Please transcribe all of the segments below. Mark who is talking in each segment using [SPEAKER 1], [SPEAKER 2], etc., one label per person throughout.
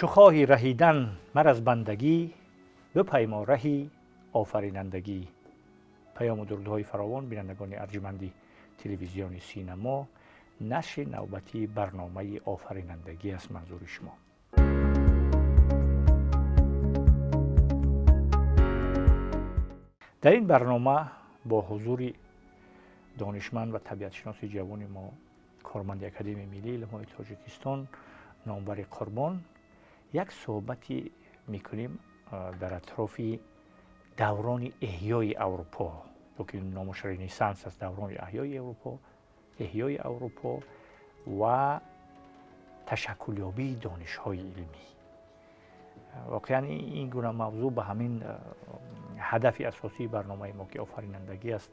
[SPEAKER 1] چو خواهی رهیدن مر از بندگی، بپیما رهی آفرینندگی. پیام و درودهای فراوان بینندگان ارجمند تلویزیون سینما، نشر نوبتی برنامه آفرینندگی است منظور شما. در این برنامه با حضور دانشمند و طبیعتشناس جوان ما، کارمند اکادمی ملی علوم تاجیکستان نامور قربان، یک صحبتی میکنیم در اطراف دوران احیای اروپا، که نامش رنسانس است. دوران احیای اروپا و تشکلیابی دانش‌های علمی. واقعا این گونه موضوع به همین هدف اساسی برنامه ما که آفرینندگی است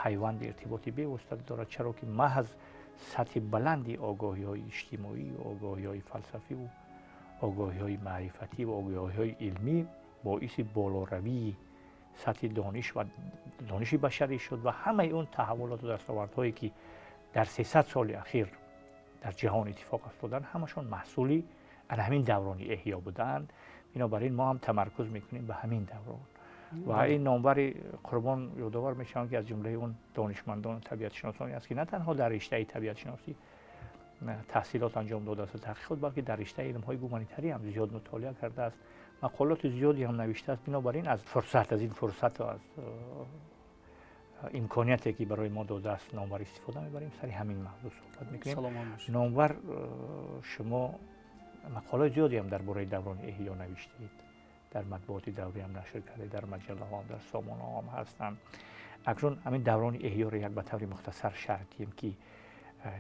[SPEAKER 1] پیوند ارتباطی پیوسته دارد، چرا که محض سطح بلندی آگاهی‌های اجتماعی و آگاهی‌های فلسفی و آگاهی‌های معرفتی و آگاهی‌های علمی باعث بالاروی سطح دانش بشری شد و همه اون تحولات و دستاوردهایی که در 300 سال اخیر در جهان اتفاق افتادن همشون محصولی همین دوران احیا بودند. بنابراین ما هم تمرکز میکنیم به همین دوران و این نامور قربان یادآور میشن که از جمله اون دانشمندان طبیعت شناسانی است که نه تنها در رشته طبیعت شناسی تحصیلات انجام داده است، تحقیقات، بلکه در رشته علم‌های گومانیتری هم زیاد مطالعه کرده است، مقالات زیادی هم نوشته است. بنابراین از این فرصت و از امکانیتی که برای ما داده است نامور استفاده می‌بریم، سر همین موضوع صحبت می‌کنیم. نامور، شما مقالات زیادی هم درباره دوران احیا نوشتید، در مطبوعات دوری هم نشر کردید، در مجله ها، در سامانه ها هم هستند. اکنون همین دوران احیا را یک به طور مختصر شرح کنیم که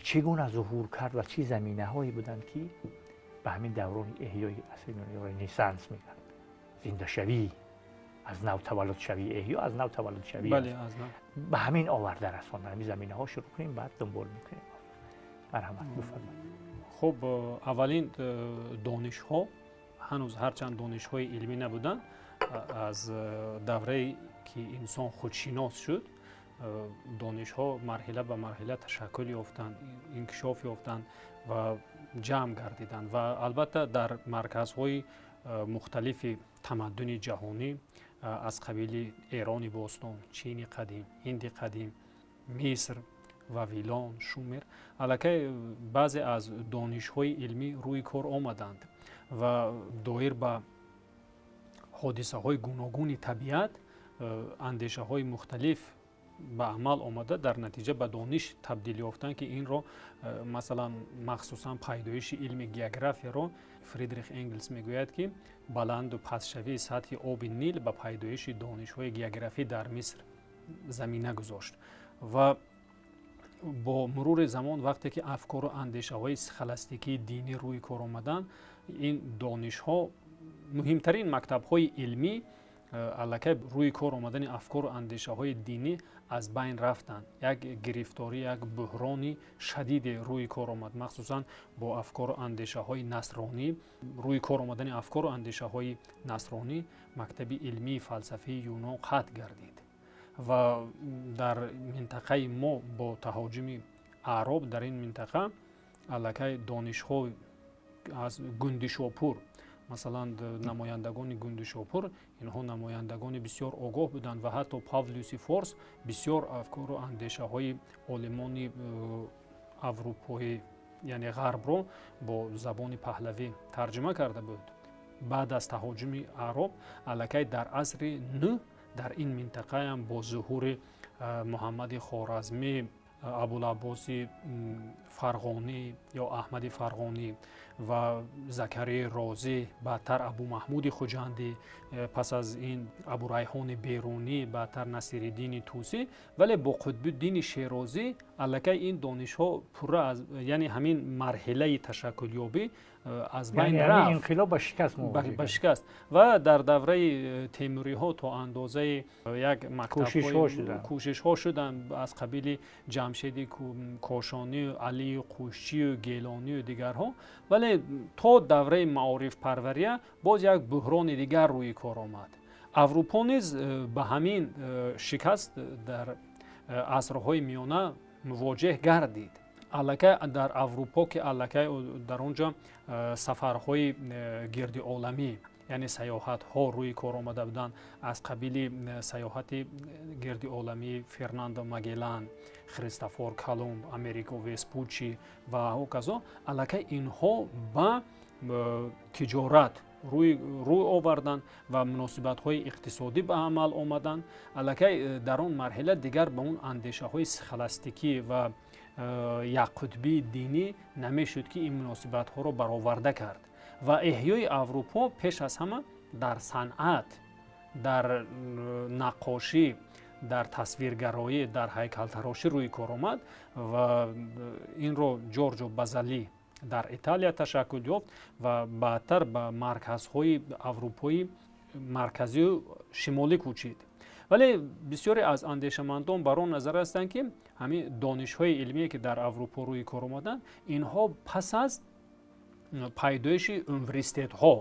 [SPEAKER 1] چگونه ظهور کرد و چه زمینه‌هایی بودند که به همین دوران احیای اصلی یا رنسانس میگن، زنده شوی، از نو تولد شوی، احیا از نو تولد شوی.
[SPEAKER 2] بله، از نو
[SPEAKER 1] به همین آورده رساندن. همین زمینه‌ها شروع کنیم، بعد دنبال میکنیم. مرحمت بفرمایید.
[SPEAKER 2] خب، اولین دانش‌ها هنوز هرچند دانش‌های علمی نبودند، از دوره‌ای که انسان خودشناس شد، دانش‌ها مرحله به مرحله تشکل یافتند، انکشاف یافتند و جمع گردیدند و البته در مرکزهای مختلف تمدن جهانی از قبیل ایران باستان، چین قدیم، هند قدیم، مصر، واویلان، شومر، البته بعضی از دانش‌های علمی روی کار آمدند و دایر به حادثه‌های گوناگون طبیعت اندیشه‌های مختلف به عمل آمده، در نتیجه به دانش تبدیل یافتند که این را مثلا مخصوصا پیدایش علم گیوگرافی را فریدریخ انگلز میگوید که بلند و پسشوی سطح آب نیل به پیدایش دانش‌های گیوگرافی در مصر زمینه گذاشت و با مرور زمان وقتی که افکار و اندیشه‌های سکولاستیکی دینی روی کار آمدند، این دانش‌ها مهمترین مکتب‌های علمی البته روی کار آمدن افکار و اندیشه‌های دینی از بین رفتند. یک گرفتاری، یک بحرانی شدید روی کار آمد، مخصوصا با افکار و اندیشه‌های نصرانی. روی کار آمدن افکار و اندیشه‌های نصرانی مکتب علمی فلسفی یونان قطع گردید و در منطقه ما با تهاجم اعراب در این منطقه البته دانش‌ها از گندشاپور، مثلا نمایندگان گندشاپور، اینها نمایندگان بسیار آگاه بودند و حتی پاولوس فورس بسیار افکار و اندیشه های عالمان اروپایی یعنی غرب را با زبان پهلوی ترجمه کرده بود. بعد از تهاجم اعراب البته در عصر نو در این منطقه هم با ظهور محمد خوارزمی، ابوالعباس فرغانی یا احمد فرغانی و زکریا رازی، بعدتر ابو محمود خوجندی، پس از این ابو ریحان بیرونی، بعدتر نصیرالدین توسی، ولی با قطب الدین شیرازی البته این دانش‌ها پوره از یعنی همین مرحله تشکل یابی از بین رفت.
[SPEAKER 1] انقلاب به شکست
[SPEAKER 2] به شکست و در دوره تیموری ها تا اندازه یک مکتب کوشش ها شدن از قبیل جمشید کاشانی، علی قوشچی و گیلانی و دیگرها، ولی تا دوره معارف پروریه باز یک بحران دیگر روی کار آمد. اروپا نیز به همین شکست در عصرهای میانه مواجه گردید. аллакай дар аврупо ки аллакай дар онҷа сафарҳои гирди оламӣ яъне сайёҳатҳо рӯи кор омада буданд аз қабили сайёҳати гирди оламӣ Фернандо Магеллан, Христофор Колумб, Америко Веспуччи ва ҳоказо аллакай инҳо ба тиҷорат рӯй оварданд ва муносибатҳои иқтисодӣ ба амал омаданд. Аллакай дар он марҳила дигар ба он андешаҳои схоластикӣ ва якқутбии динӣ намешуд ки ин муносибатҳоро бароварда кард ва эҳёи Аврупо пеш аз ҳама дар санъат, дар наққошӣ, дар тасвиргароӣ, дар ҳайкалтарошӣ рӯи кор омад ва инро Ҷорҷо Базали дар Италия ташаккул ёфт ва баъдтар ба марказҳои аврупои марказию шимолӣ кӯчид. вале бисёре аз андешамандон бар он назар ҳастанд ки ҳамин донишҳои илмие ки дар Аврупо рӯи кор омаданд инҳо пас аз пайдоиши университетҳо,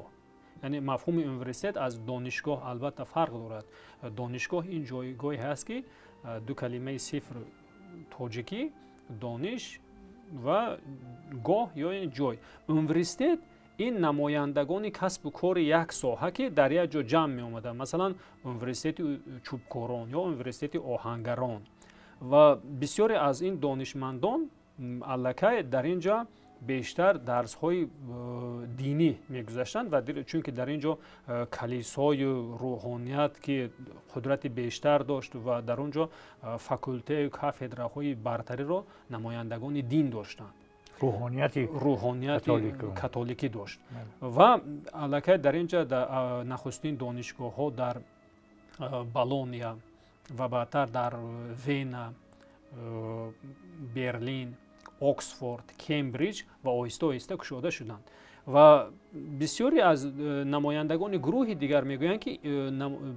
[SPEAKER 2] яъне мафҳуми университет аз донишгоҳ албатта фарқ дорад. Донишгоҳ ин ҷойгоҳе ҳаст ки ду калимаи сифр тоҷикӣ дониш ва гоҳ ё ҷой. Университет ин намояндагони касбу кори як соҳа ки дар як ҷо ҷамъ меомаданд, масалан университети чӯбкорон ё университети оҳангарон ва бисёре аз ин донишмандон аллакай дар ин ҷо бештар дарсҳои динӣ мегузаштанд ва чунки дар ин ҷо калисою рӯҳоният ки қудрати бештар дошт ва дар он ҷо факултаю кафедраҳои бартариро намояндагони дин доштанд, рӯҳонияти католикӣ дошт ва аллакай дар ин ҷо нахустин донишгоҳҳо дар Болония ва баъдтар дар Вена, Берлин, Оксфорд, Кембриҷ ва оҳиста оҳиста кушода шуданд ва бисёре аз намояндагони гурӯҳи дигар мегӯянд ки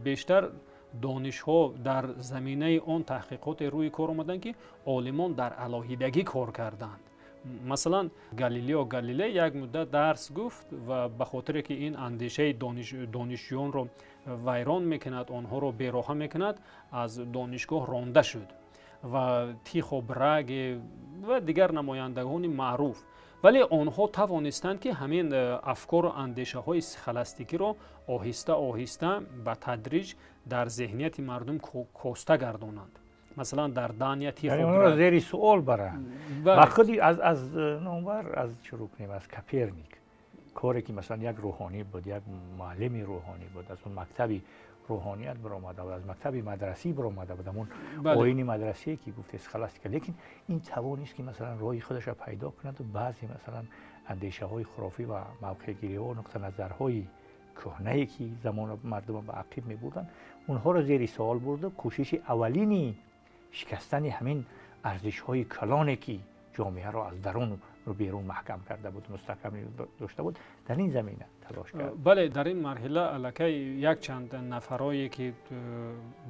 [SPEAKER 2] бештар донишҳо дар заминаи он таҳқиқоте рӯи кор омаданд ки олимон дар алоҳидагӣ кор карданд. Масалан Галилео Галилей як муддат дарс гуфт ва ба хотире ки ин андешаи донишҷӯёнро вайрон мекунад, онҳоро бероҳа мекунад, аз донишгоҳ ронда шуд ва Тихо Браге ва дигар намояндагони маъруф, вале онҳо тавонистанд ки ҳамин афкору андешаҳои схоластикиро оҳиста оҳиста ба тадриҷ дар зеҳнияти мардум коста гардонанд. Масалан дар Дания
[SPEAKER 1] Тихо зери суол баранд. Ба худи аз номбар аз шурӯъ кунем аз Коперник, коре ки масалан як рӯҳонӣ буд, як муаллими рӯҳонӣ буд, аз он мактаби рӯҳоният баромада буд, аз мактаби мадрасӣ баромада буд, ҳамон оини мадрасие ки гуфте схоластика, лекин ин тавонист ки масалан роҳи худашро пайдо кунад ва баъзе масалан андешаҳои хурофӣ ва мавқеъгириҳо нуқтаназарҳои кӯҳнае ки замона мардума ба ақиб мебурданд, онҳоро зери суол бурду. кӯшиши аввалини шикастани ҳамин арзишҳои калоне ки ҷомеаро аз дарун ро берун маҳкам карда буд, мустаҳкам дошта буд, дар ин замина талош кард.
[SPEAKER 2] бале дар ин марҳила аллакай якчанд нафарое ки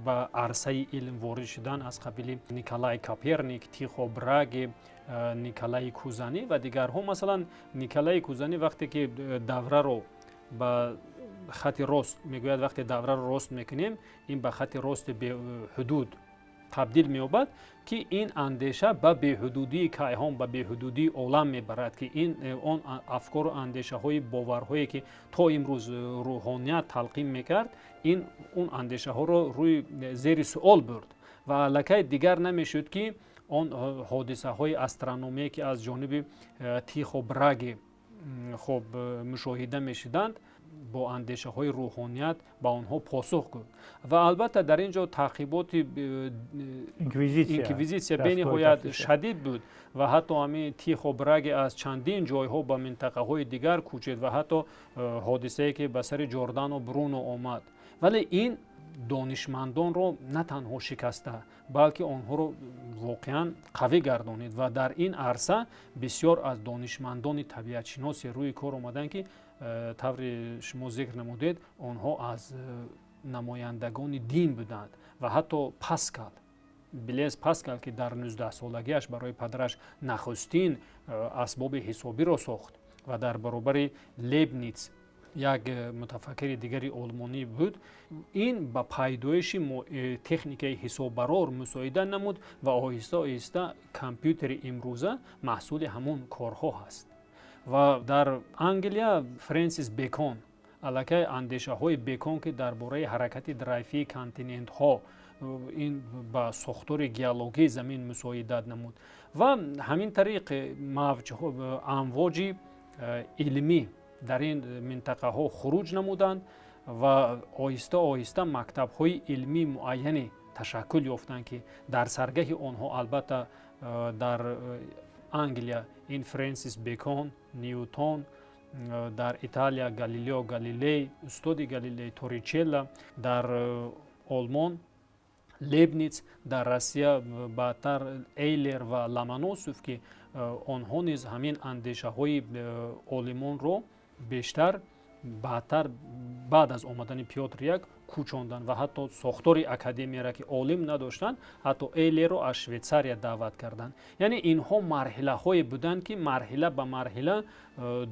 [SPEAKER 2] ба арсаи илм ворид шуданд аз қабили Николай Коперник, Тихо Браге, Николай Кузани ва дигарҳо. Масалан Николай Кузани вақте ки давраро ба хати рост мегӯяд, вақте давраро рост мекунем ин ба хати рости беҳудуд табдил меёбад ки ин андеша ба беҳудудии кайҳон, ба беҳудудии олам мебарад, ки ин он афкору андешаҳои боварҳое ки то имрӯз рӯҳоният талқин мекард, ин он андешаҳоро рӯи зери суол бурд ва аллакай дигар намешуд ки он ҳодисаҳои астрономие ки аз ҷониби Тихо Браге хоб мушоҳида мешуданд бо андешаҳои рӯҳоният ба онҳо посух гӯд ва албатта дар ин ҷо таъқиботи инквизитсия бениҳоят шадид буд ва ҳатто ҳамин Тихо Браге аз чандин ҷойҳо ба минтақаҳои дигар кӯчид ва ҳатто ҳодисае ки ба сари Ҷордано Бруно омад, вале ин донишмандонро на танҳо шикаста, балки онҳоро воқеан қавӣ гардонид ва дар ин арса бисёр аз донишмандони табиатшиносе рӯи кор омаданд ки таври шумо зикр намудед, онҳо аз намояндагони дин буданд ва ҳатто Паскал, Блез Паскал ки дар 19-солагиаш барои падараш нахустин асбоби ҳисобиро сохт ва дар баробари Лейбниц یک متفکر دیگری آلمانی بود. این با پیدایش تکنیک حساببرار مساعده نمود و آهسته آهسته کامپیوتر امروزه محصول همون کارها هست. و در انگلیا فرانسیس بیکون علاقه اندیشه های بیکون که درباره حرکت درایفی کانتیننت ها این با ساختار گیولوژی زمین مساعدت نمود و همین طریق امواج علمی در این منطقه ها خروج نمودند و آهسته آهسته مکتب های علمی معینی تشکل یافتند که در سرگه آنها البته در انگلیا این فرانسیس بیکون، نیوتن، در ایتالیا گالیلیو گالیلی، استاد گالیلی توریچلا، در آلمان لیبنیتس، در روسیه بعدتر ایلر و لامانوسوف که آنها نیز همین اندیشه های آلمان رو بیشتر بعدتر بعد از آمدن پیوتر یک کوچاندن و حتی ساختار اکادمی را که عالم نداشتند حتی ایلر رو از شویتزاریا دعوت کردند. یعنی اینها مرحله های بودند که مرحله به مرحله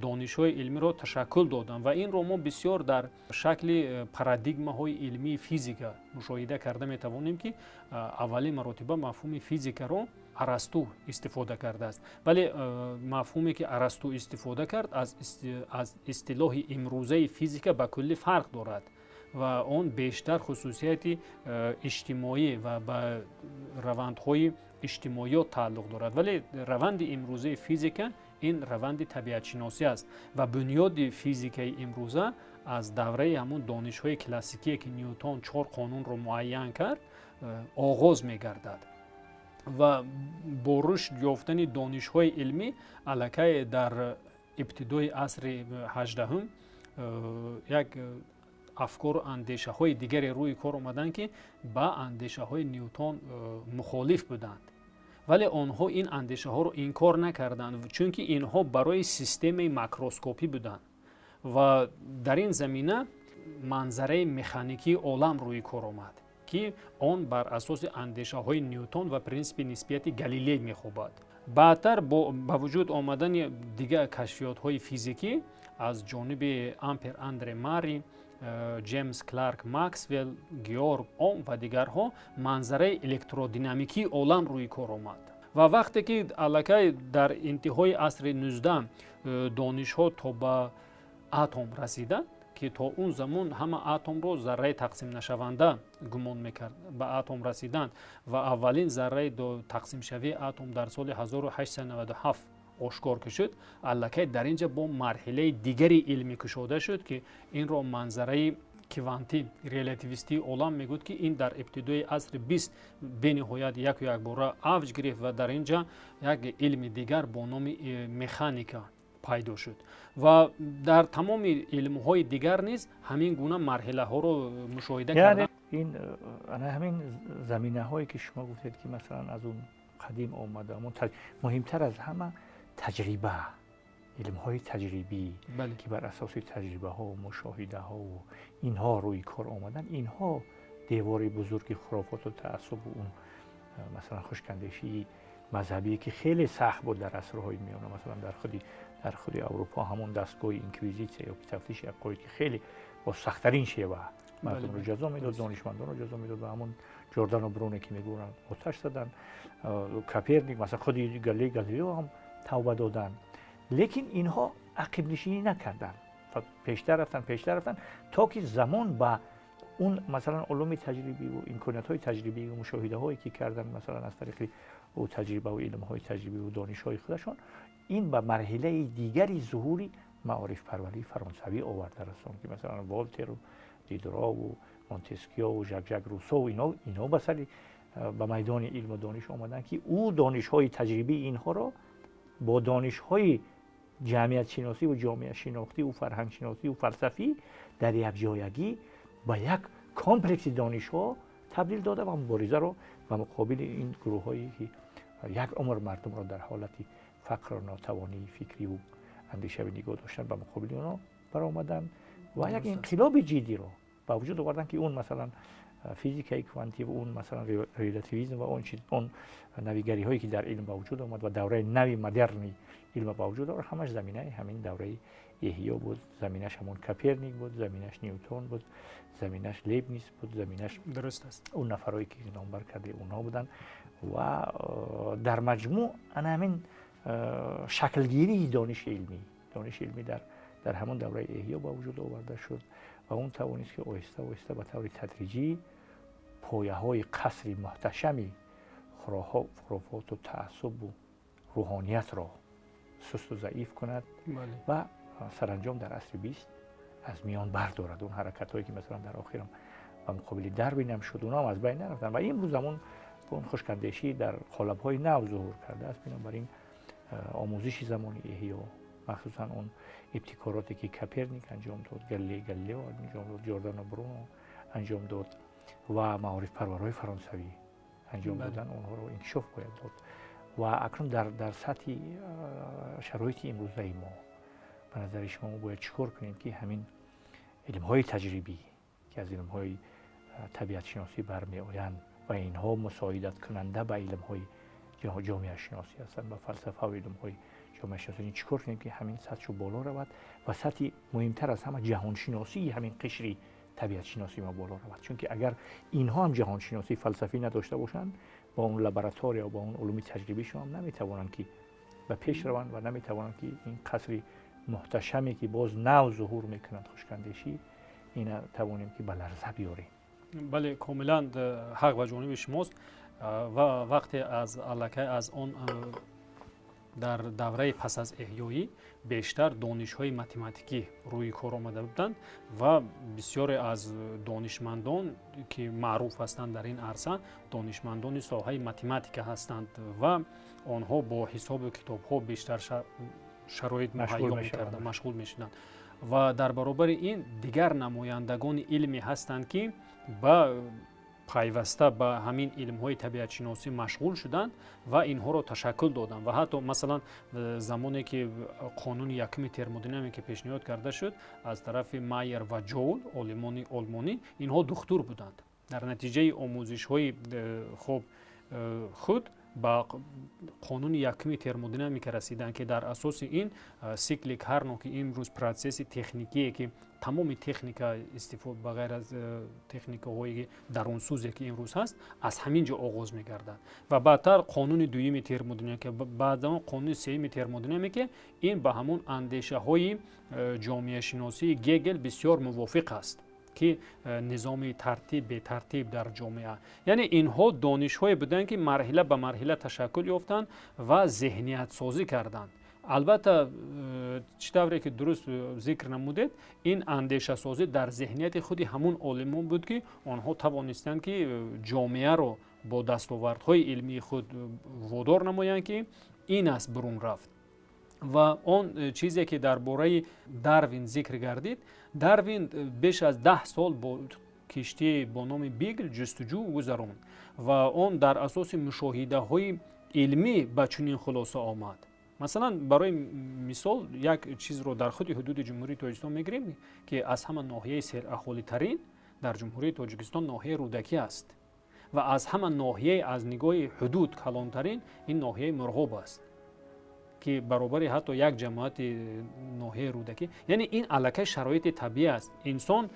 [SPEAKER 2] دانش های علمی رو تشکل دادند و این رو ما بسیار در شکل پارادایگما های علمی فیزیکا مشاهده کرده می توانیم که اولین مرتبه مفهوم فیزیکا رو ارسطو استفاده کرده است، ولی مفهومی که ارسطو استفاده کرد از اصطلاح امروزه فیزیکا به کلی فرق دارد و اون بیشتر خصوصیت اجتماعی و به روندهای اجتماعی تعلق دارد، ولی روند امروزه فیزیکا این روند طبیعت شناسی است و بنیاد فیزیک امروزه از دوره همون دانش‌های کلاسیکی که نیوتن 4 قانون رو معین کرد آغاز می‌گردد و با رشد یافتن دانش‌های علمی علاقه در ابتدای عصر 18 یک افکار و اندیشه های دیگری روی کار آمدند که با اندیشه های نیوتن مخالف بودند، ولی آنها این اندیشه ها رو انکار نکردند چون که اینها برای سیستم ماکروسکوپی بودند و در این زمینه منظره مکانیکی عالم روی کار آمد که آن بر اساس اندیشه های نیوتن و پرینسیپ نسبیت گالیلی میخوابد. بعدتر با وجود آمدن دیگر کشفیات های فیزیکی از جانب امپر اندره ماری، جیمز کلارک ماکسول، گیورگ اوم و دیگرها منظره الکترودینامیکی عالم روی کار آمد و وقتی که علاقه در انتهای عصر 19 دانش ها تا به اتم رسیدند که تا اون زمان همه اتم رو ذره تقسیم نشونده گمان میکرد به اتم رسیدند و اولین ذره تقسیم شوی اتم در سال 1897 آشکار شد. علاقه در اینجا با مرحله دیگری علمی کشوده شد که این رو منظره کوانتی ریلیتیویستی عالم میگوید که این در ابتدای عصر 20 به نهایت یک باره اوج گرفت و در اینجا یک علم دیگر با نام مکانیکا پیدا شد و در تمام علم های دیگر نیز همین گونه مرحله ها رو مشاهده کردن.
[SPEAKER 1] این همین زمینه هایی که شما گفتید که مثلا از اون قدیم آمده مهمتر از همه تجربه، علم های تجربی که بر اساس تجربه ها و مشاهده ها و اینها روی کار آمدن، اینها دیوار بزرگ خرافات و تعصب و اون مثلا خشکندشی مذهبی که خیلی سخت بود در عصرهای میانه، مثلا در خود اروپا همون دستگاه اینکویزیسیون یا تفتیش عقاید که خیلی با سخت‌ترین شیوه مردم رو جزا میداد، دانشمندان رو جزا میداد و همون جردن و برونه که میگورن آتش زدن، کاپرنیک مثلا خود گالیلیو هم توبه دادن، لیکن اینها عقب نشینی نکردن، پیشتر رفتن تا که زمان با اون مثلا علوم تجربی و امکانات های تجربی و مشاهده هایی که کردن مثلا از طریق او تجربه و علم های تجربی و دانش های خودشون، این به مرحله دیگری ظهوری معارف پروری فرانسوی آورده رسوند که مثلا والتر و دیدرا و مونتسکیو و ژاک روسو و اینا به میدان علم و دانش آمدن که او دانش های تجربی اینها را با دانش های جمعیت شناسی و جامعه شناختی و فرهنگ شناسی و فلسفی در یک جایگی با یک کامپلکس دانش ها تبدیل داده و مبارزه رو و مقابل این گروه هایی که یک عمر مردم را در حالت فقر و ناتوانی فکری و اندیشه و نگاه داشتن به مقابل اونا برآمدن و یک انقلاب جدی رو با وجود آوردن که اون مثلا فیزیکای کوانتیک، اون مثلا ریلاتیویسم و اون نویگری هایی که در علم با وجود آمد و دوره نوی مدرنی علم با وجود آمد، همش زمینه همین دوره احیا بود. زمینش همون کاپرنیک بود، زمینش نیوتن بود، زمینش لیبنیز بود، زمینش
[SPEAKER 2] درست است
[SPEAKER 1] اون نفرایی که نامبر کرده اونها بودن. و در مجموع انا همین شکلگیری دانش علمی در همون دوره احیا با وجود آورده شد و اون توانست که آهسته آهسته به طور تدریجی پایه‌های قصری محتشمی خرافات و تعصب و روحانیت را سست و ضعیف کند و سرانجام در عصر 20 از میان بردارد. اون حرکت‌هایی که مثلا در آخرام و مقابل داروین هم شد، اونها هم از بین نرفتن و این روز همون اون خوشکندشی در قالب‌های نو ظهور کرده است. بنابراین آموزش زمانی احیا، مخصوصا اون ابتکاراتی که کاپرنیک انجام داد، گالیلئو انجام داد، جردانو برونو انجام داد و معارف پرورهای فرانسوی انجام دادن، اونها رو انکشاف باید داد. و اکنون در سطح شرایط امروزه ما به نظر شما ما باید چیکار کنیم که همین علم‌های تجربی که از علم‌های طبیعت شناسی برمی آیند و اینها مساعدت کننده به علم‌های جامعه شناسی هستند و فلسفه و علم‌های جامعه شناسی، چیکار کنیم که همین سطحش بالا رود و سطح مهمتر از همه جهان شناسی همین قشری طبیعت شناسی ما بالا رود. چون که اگر اینها هم جهان شناسی فلسفی نداشته باشند، با اون لابراتوار یا با اون علوم تجربیشون هم نمیتوانند که به پیش روند و نمیتوانند که این قصری محتشمی که باز نو ظهور میکنند خوشکندشی، اینا توانیم که به لرزه بیاریم.
[SPEAKER 2] بله کاملا حق و جانب شماست. و وقتی از علاقه از اون در دوره پس از احیایی بیشتر دانش‌های متماتیکی روی کار آمده بودند و بسیاری از دانشمندان که معروف هستند در این عرصه دانشمندان ساحه متماتیک هستند و آنها با حساب و کتاب‌ها بیشتر شرایط مهیا می‌کردند، مشغول می‌شدند. و در برابر این دیگر نمایندگان علمی هستند که با پیوسته به همین علم‌های طبیعت شناسی مشغول شدند و اینها را تشکل دادند و حتی مثلا زمانی که قانون یکم ترمودینامیک پیشنهاد کرده شد از طرف مایر و جول عالمان آلمانی، اینها دکتر بودند. در نتیجه آموزش‌های خود با قانون یکم ترمودینامیک رسیدند که در اساس این سیکل کارنو که امروز پروسس تکنیکی که تمام تکنیکا استفاده بغیر از تکنیک‌های درونسوزی که امروز هست از همینجا آغاز می‌گردد و بعدتر قانون دوم ترمودینامیک بعد از قانون سوم ترمودینامیک این با همون اندیشه‌های جامعه شناسی گگل بسیار موافق است که نظام ترتیب به ترتیب در جامعه، یعنی اینها دانش‌های بودند که مرحله به مرحله تشکل یافتند و ذهنیت سازی کردند. البته چطوری که درست ذکر نمودید این اندیشه سازی در ذهنیت خودی همون عالمان بود که آنها توانستند که جامعه را با دستاوردهای علمی خود وادار نمایند که این است برون رفت. و اون چیزی که درباره داروین ذکر گردید، داروین بیش از 10 سال با کشتی با نام بیگل جستجو گذراند و اون در اساس مشاهده های علمی به چنین خلاصه آمد. مثلا برای مثال یک چیز رو در خود حدود جمهوری تاجیکستان میگیریم که از همه ناحیه سراحالی ترین در جمهوری تاجیکستان ناحیه رودکی است و از همه ناحیه از نگاه حدود کلانترین این ناحیه مرغاب است که برابر حتی یک جماعت ناحیه رودکی. یعنی این علاقه شرایط طبیعی است. انسان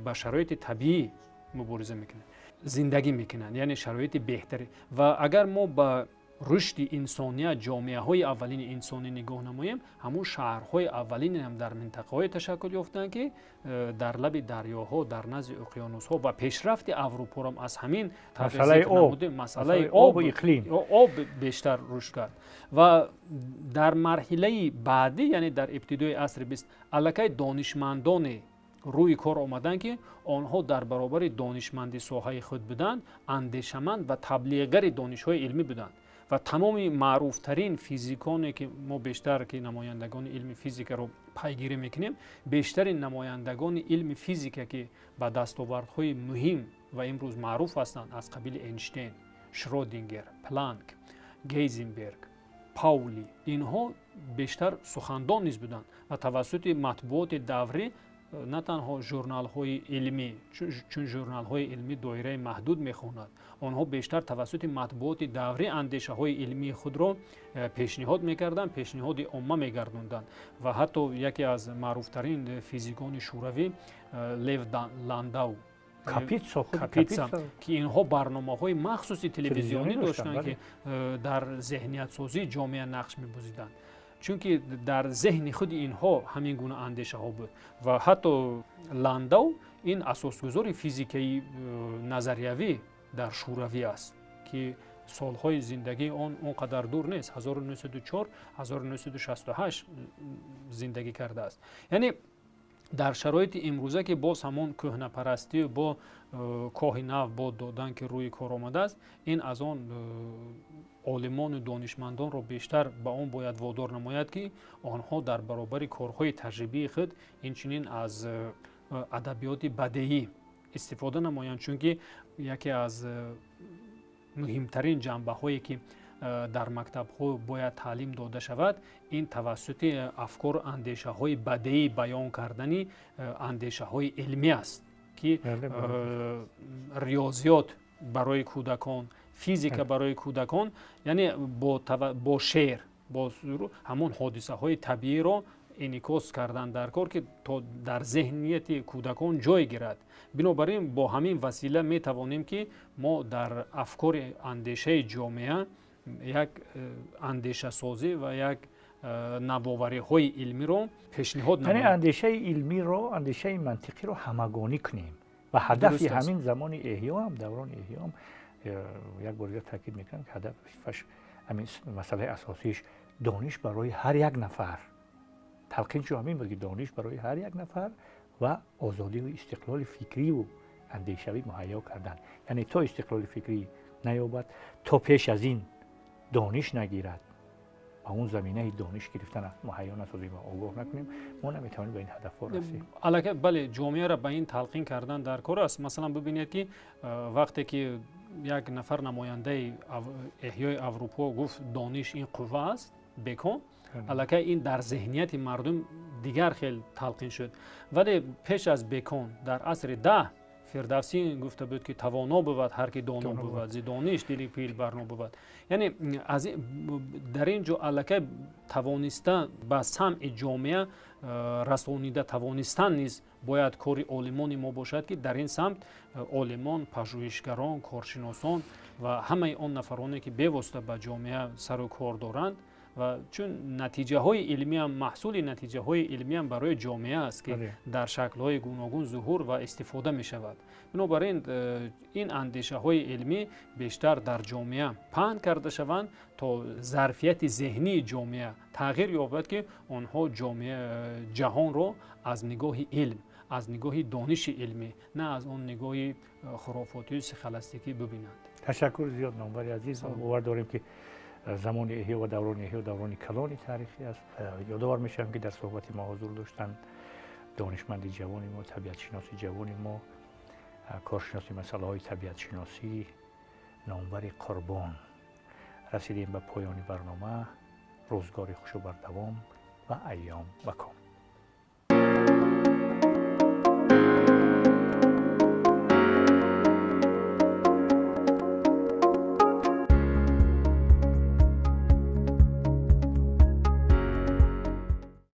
[SPEAKER 2] با شرایط طبیعی مبارزه میکنه، زندگی میکنن، یعنی شرایط بهتری. و اگر ما با رشد انسانیت جامعه های اولین انسانی نگاه نماییم، همون شهرهای اولین هم در منطقه های تشکل یافتن که در لب دریاها، در نزد اقیانوس‌ها و پیشرفت اروپا هم از همین مسئله آب و اقلیم آب بیشتر رشد کرد. و در مرحله بعدی یعنی در ابتدای عصر 20 علاقه دانشمندان روی کار آمدن که آنها در برابر دانشمندی ساحه خود بودند، اندیشمند و تبلیغگر دانش‌های علمی بودند و تمام معروفترین فیزیکانی که ما بیشتر که نمایندگان علم فیزیک رو پیگیری میکنیم، بیشترین نمایندگان علم فیزیک که با دستاوردهای مهم و امروز معروف هستند از قبیل اینشتین، شرودینگر، پلانک، گیزنبرگ، پاولی، اینها بیشتر سخندان نیز بودند و توسط مطبوعات دوره نه تنها ژورنال‌های علمی، چون ژورنال‌های علمی دایره محدود می‌خواند، آنها بیشتر توسط مطبوعات دوره اندیشه‌های علمی خود را پیشنهاد می‌کردند، پیشنهاد عامه می‌گرداندند و حتی یکی از معروف‌ترین فیزیکان شوروی لیو لانداو
[SPEAKER 1] کاپیتسا
[SPEAKER 2] که اینها برنامه‌های مخصوصی تلویزیونی داشتند که در ذهنیت سازی جامعه نقش می‌بازیدند. چون که در ذهن خود اینها همین گونه اندیشه ها بود و حتی لانداو این اساسگذار فیزیکی نظریوی در شوروی است که سالهای زندگی اونقدر دور نیست، 1904 1968 زندگی کرده است. یعنی در شرایط امروزه که باز همون کهنه پرستی و با کاه نو با دادن که روی کار آمده است، این از آن عالمان و دانشمندان را بیشتر به آن باید وادار نماید که آنها در برابر کارهای تجربی خود اینچنین از ادبیات بدیهی استفاده نمایند، چون که یکی از مهمترین جنبه هایی که در مکتب ها باید تعلیم داده شود این توسط افکار اندیشه های بدیهی بیان کردنی اندیشه های علمی است که ریاضیات برای کودکان، فیزیک برای کودکان، یعنی با شعر با همون حادثه های طبیعی را انعکاس کردن در کار که تا در ذهنیت کودکان جای گیرد. بنابراین با همین وسیله می توانیم که ما در افکار اندیشه جامعه یک اندیشه سازی و یک نوآوری های علمی رو پیشنهاد نماییم.
[SPEAKER 1] یعنی اندیشه علمی رو، اندیشه منطقی رو همگانی کنیم و هدف همین زمان احیا هم، دوران احیا هم یک بار دیگه تاکید میکنم که هدفش همین مسئله اساسیش دانش برای هر یک نفر، تلقین شو همین بود که دانش برای هر یک نفر و آزادی و استقلال فکری و اندیشوی مهیا کردن. یعنی تا استقلال فکری نیابد، تا پیش از این دانش نگیرد، با اون زمینه دانش گرفتن مهیا نسازیم و آگاه نکنیم، ما نمیتوانیم به این هدف رسیم.
[SPEAKER 2] البته بله، جامعه را به این تلقین کردن در کار است. مثلا ببینید که وقتی که یک نفر نماینده احیای اروپا گفت دانش این قوه است، بکن، البته این در ذهنیت مردم دیگر خیلی تلقین شد. ولی پیش از بکن در عصر 10 فردوسی گفته بود که توانا بود هر که دانا بود، ز دانش دلی پیل برنا بود. یعنی از در اینجا البته توانستن به سمع جامعه رسانیده توانستن نیز باید کار عالمان ما باشد که در این سمت عالمان، پژوهشگران، کارشناسان و همه آن نفرانی که به به جامعه سر و کار دارند و چون نتیجه های علمی هم محصول نتیجه های علمی هم برای جامعه است که در شکل های گوناگون ظهور و استفاده می شود. بنابراین این اندیشه های علمی بیشتر در جامعه پهن کرده شوند تا ظرفیت ذهنی جامعه تغییر یابد که آنها جامعه جهان را از نگاه علم، از نگاه دانش علمی، نه از آن نگاه خرافاتی و سخلستیکی ببینند.
[SPEAKER 1] تشکر زیاد نامور عزیز. باور داریم که زمان احیا و دوران احیا دوران کلان تاریخی است. یادآور میشم که در صحبت ما حضور داشتند دانشمند جوانی ما، طبیعت شناسی جوانی ما، کارشناسی مسائل های طبیعت شناسی نامور قربان. رسیدیم به پایان برنامه. روزگار خوش و بردوام و ایام بکام.